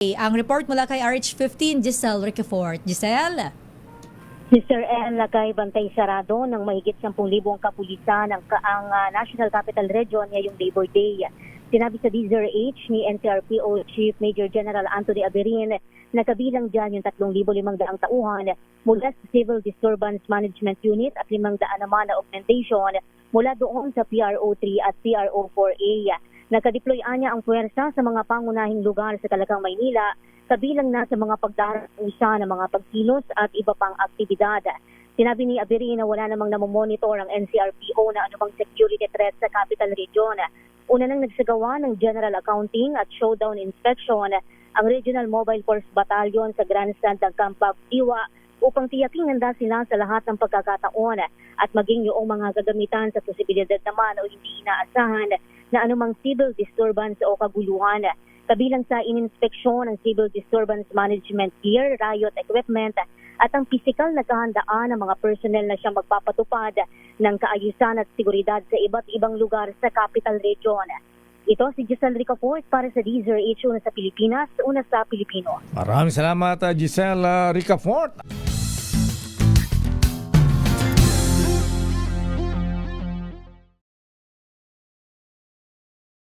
Ang report mula kay RH15, Giselle Ricafort. Giselle? Mr. L. kay bantay sarado ng mahigit 10,000 kapulisan ang National Capital Region ngayong Labor Day. Sinabi sa DZRH ni NCRPO Chief Major General Anthony Aberin na kabilang dyan yung 3,500 tauhan mula sa Civil Disturbance Management Unit at 500 naman na augmentation mula doon sa PRO3 at PRO4A. Nakadeployan niya ang puwersa sa mga pangunahing lugar sa Calagang, Maynila, kabilang na sa mga pagdarausa ng mga pagkilos at iba pang aktibidad. Sinabi ni Aberin na wala namang namomonitor ang NCRPO na anumang security threat sa Capital Region. Una nang nagsagawa ng General Accounting at Showdown Inspection ang Regional Mobile Force Battalion sa Grandstand ng Camp Diwa upang tiyaking handa sila sa lahat ng pagkakataon at maging yung mga gagamitan sa posibilidad naman o hindi inaasahan na anumang civil disturbance o kaguluhan. Kabilang sa ininspeksyon ng Civil Disturbance Management Gear, riot equipment at ang pisikal na kahandaan ng mga personnel na siyang magpapatupad ng kaayusan at seguridad sa iba't ibang lugar sa Capital Region. Ito si Giselle Ricafort para sa DZRH, una sa Pilipinas, una sa Pilipino. Maraming salamat, Giselle Ricafort.